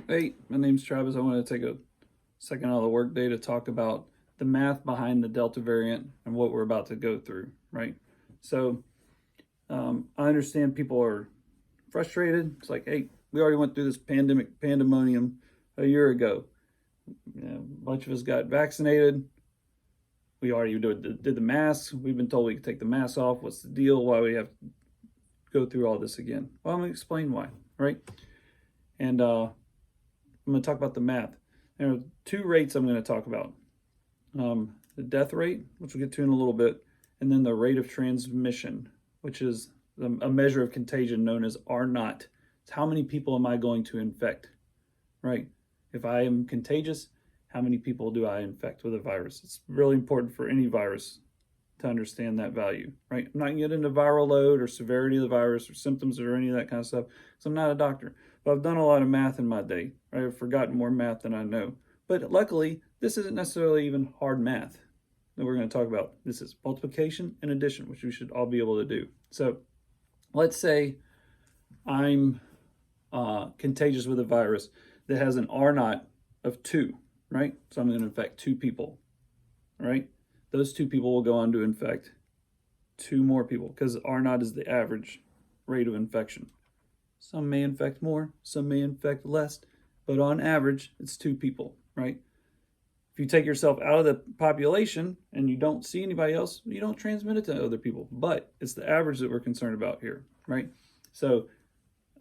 Hey, my name's Travis. I want to take a second out of the workday to talk about the math behind the Delta variant and what we're about to go through, right? So, I understand people are frustrated. It's like, hey, we already went through this pandemonium a year ago. A bunch of us got vaccinated. We already did the masks. We've been told we could take the mask off. What's the deal? Why we have to go through all this again? Well, I'm going to explain why, right? And I'm going to talk about the math. There are two rates I'm going to talk about. The death rate, which we'll get to in a little bit, and then the rate of transmission, which is a measure of contagion known as R naught. It's how many people am I going to infect, right? If I am contagious, how many people do I infect with a virus? It's really important for any virus to understand that value, right? I'm not going to get into viral load or severity of the virus or symptoms or any of that kind of stuff because I'm not a doctor. But I've done a lot of math in my day. Right? I've forgotten more math than I know. But luckily, this isn't necessarily even hard math that we're going to talk about. This is multiplication and addition, which we should all be able to do. So let's say I'm contagious with a virus that has an R naught of 2, right? So I'm going to infect 2 people, right? Those 2 people will go on to infect 2 more people because R naught is the average rate of infection. Some may infect more, some may infect less, but on average, it's 2 people, right? If you take yourself out of the population and you don't see anybody else, you don't transmit it to other people. But it's the average that we're concerned about here, right? So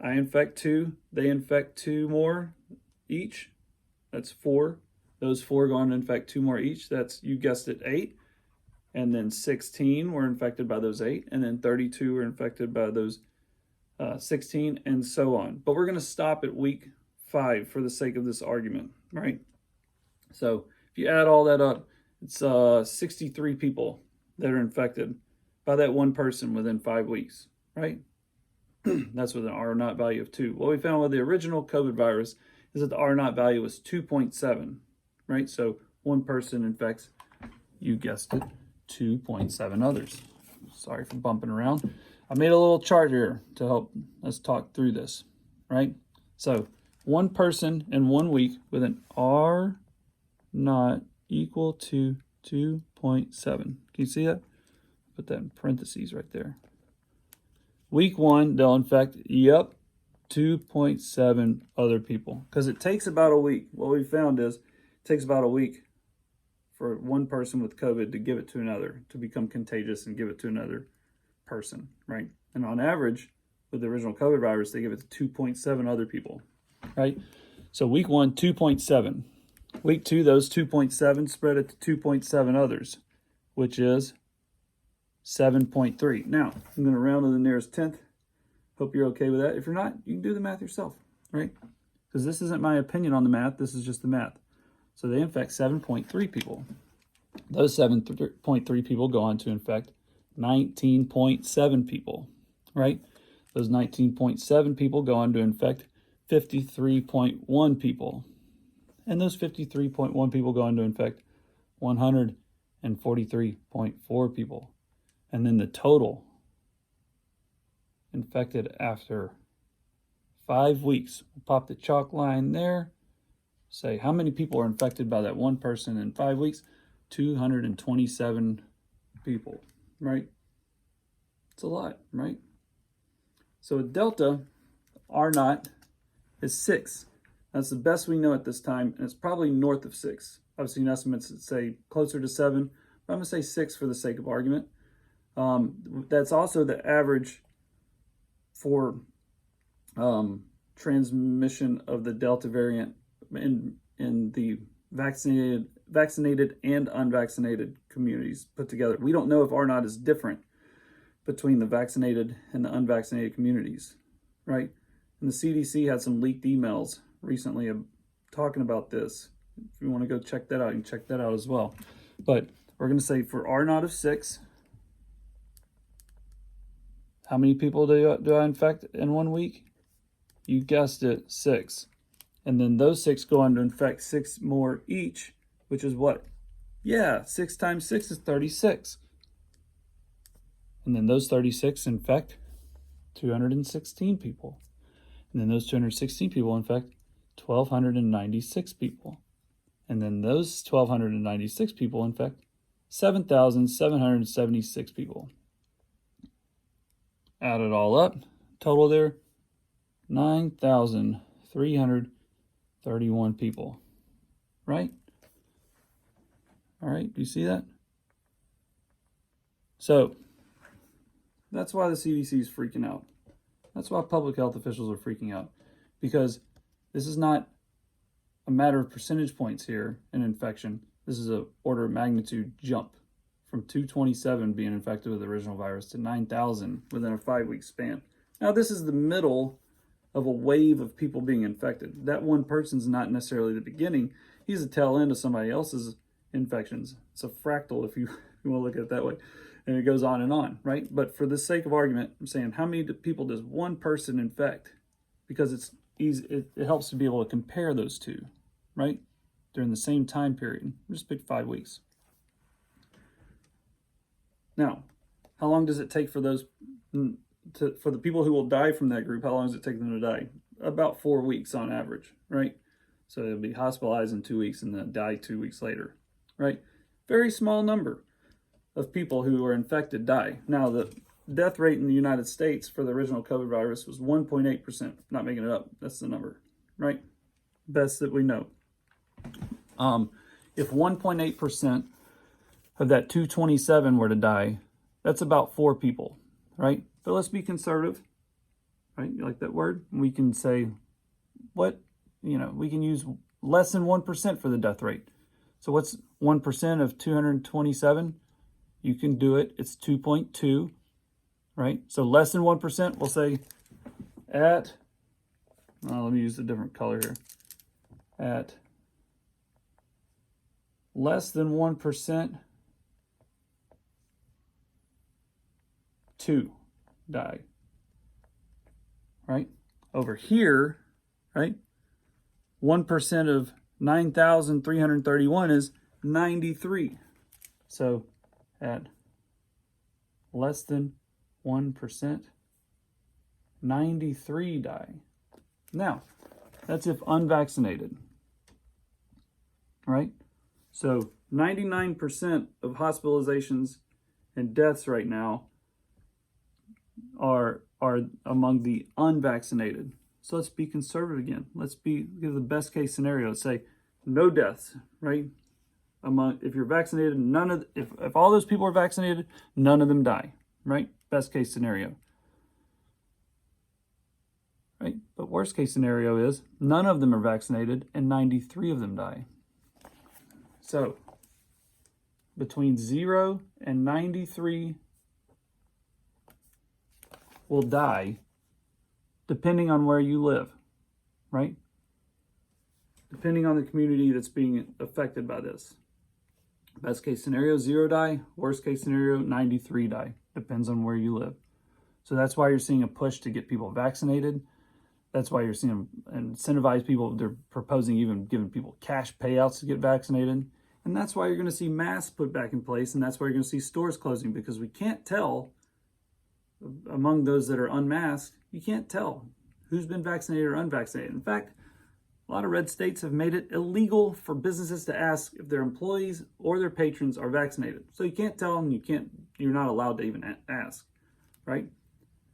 I infect 2, they infect 2 more each. That's 4. Those 4 go on to infect 2 more each. That's, you guessed it, 8. And then 16 were infected by those 8. And then 32 were infected by those 16, and so on. But we're going to stop at week 5 for the sake of this argument, right? So if you add all that up, it's 63 people that are infected by that one person within 5 weeks, right? That's with an R naught value of 2. What we found with the original COVID virus is that the R naught value was 2.7, right? So one person infects, you guessed it, 2.7 others. Sorry for bumping around. I made a little chart here to help us talk through this, right? So one person in 1 week with an R naught equal to 2.7. Can you see that? Put that in parentheses right there. Week 1, they'll infect, 2.7 other people. Because it takes about a week. What we found is it takes about a week for one person with COVID to give it to another, to become contagious and give it to another person, right? And on average, with the original COVID virus, they give it to 2.7 other people, right? So week 1, 2.7. Week 2, those 2.7 spread it to 2.7 others, which is 7.3. Now, I'm going to round to the nearest 10th. Hope you're okay with that. If you're not, you can do the math yourself, right? Because this isn't my opinion on the math. This is just the math. So they infect 7.3 people. Those 7.3 people go on to infect 19.7 people, right? Those 19.7 people go on to infect 53.1 people. And those 53.1 people go on to infect 143.4 people. And then the total infected after 5 weeks. We'll pop the chalk line there. Say how many people are infected by that one person in 5 weeks? 227 people, right? It's a lot, right? So with Delta, R naught is 6. That's the best we know at this time, and it's probably north of 6. I've seen estimates that say closer to 7, but I'm going to say 6 for the sake of argument. That's also the average for transmission of the Delta variant in the vaccinated and unvaccinated communities put together. We don't know if R naught is different between the vaccinated and the unvaccinated communities, right? And the CDC had some leaked emails recently talking about this. If you want to go check that out, you can check that out as well. But we're going to say for R naught of 6, how many people do I infect in 1 week? You guessed it, 6. And then those 6 go on to infect 6 more each, which is what? Yeah, 6 times 6 is 36. And then those 36 infect 216 people. And then those 216 people infect 1,296 people. And then those 1,296 people infect 7,776 people. Add it all up, total there, 9,331 people, right? All right, do you see that? So that's why the CDC is freaking out. That's why public health officials are freaking out, because this is not a matter of percentage points here in infection. This is a order of magnitude jump from 227 being infected with the original virus to 9,000 within a 5-week span. Now, this is the middle of a wave of people being infected. That one person's not necessarily the beginning. He's a tail end of somebody else's infections. It's a fractal, if you want to look at it that way. And it goes on, right? But for the sake of argument, I'm saying, how many people does one person infect? Because it's easy, it helps to be able to compare those two, right? During the same time period. Just pick 5 weeks. Now, how long does it take for those, for the people who will die from that group, how long does it take them to die? About 4 weeks on average, right? So they'll be hospitalized in 2 weeks and then die 2 weeks later, right? Very small number of people who are infected die. Now, the death rate in the United States for the original COVID virus was 1.8%. Not making it up. That's the number, right? Best that we know. If 1.8% of that 227 were to die, that's about 4 people, right? But let's be conservative, right? You like that word? We can say, we can use less than 1% for the death rate. So what's 1% of 227? You can do it. It's 2.2, right? So less than 1%, we'll say let me use a different color here. At less than 1%, 2 die, right? Over here, right? 1% of 9,331 is 93. So at less than 1%, 93 die. Now, that's if unvaccinated, right? So 99% of hospitalizations and deaths right now are among the unvaccinated. So let's be conservative again. Let's give the best case scenario. Let's say no deaths, right? If you're vaccinated, if all those people are vaccinated, none of them die, right? Best case scenario, right? But worst case scenario is none of them are vaccinated and 93 of them die. So between 0 and 93 will die depending on where you live, right? Depending on the community that's being affected by this. Best case scenario, 0 die. Worst case scenario, 93 die. Depends on where you live. So that's why you're seeing a push to get people vaccinated. That's why you're seeing them incentivize people. They're proposing even giving people cash payouts to get vaccinated. And that's why you're going to see masks put back in place. And that's why you're going to see stores closing, because we can't tell among those that are unmasked, you can't tell who's been vaccinated or unvaccinated. In fact, a lot of red states have made it illegal for businesses to ask if their employees or their patrons are vaccinated. So you can't tell them, you're not allowed to even ask, right?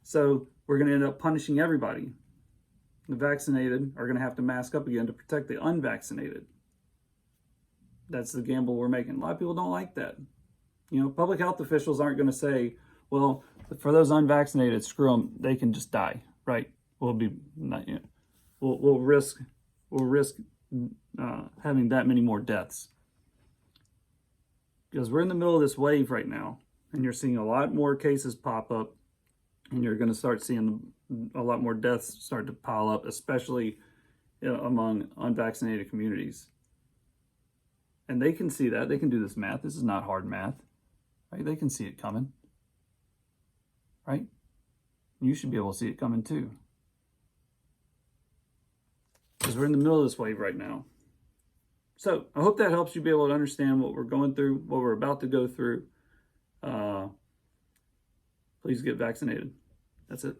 So we're going to end up punishing everybody. The vaccinated are going to have to mask up again to protect the unvaccinated. That's the gamble we're making. A lot of people don't like that. Public health officials aren't going to say, well, for those unvaccinated, screw them, they can just die, right? We'll risk having that many more deaths, because we're in the middle of this wave right now, and you're seeing a lot more cases pop up, and you're going to start seeing a lot more deaths start to pile up, especially among unvaccinated communities. And they can see that. They can do this math. This is not hard math, right? They can see it coming, right? You should be able to see it coming too, because we're in the middle of this wave right now. So I hope that helps you be able to understand what we're going through, what we're about to go through. Please get vaccinated. That's it.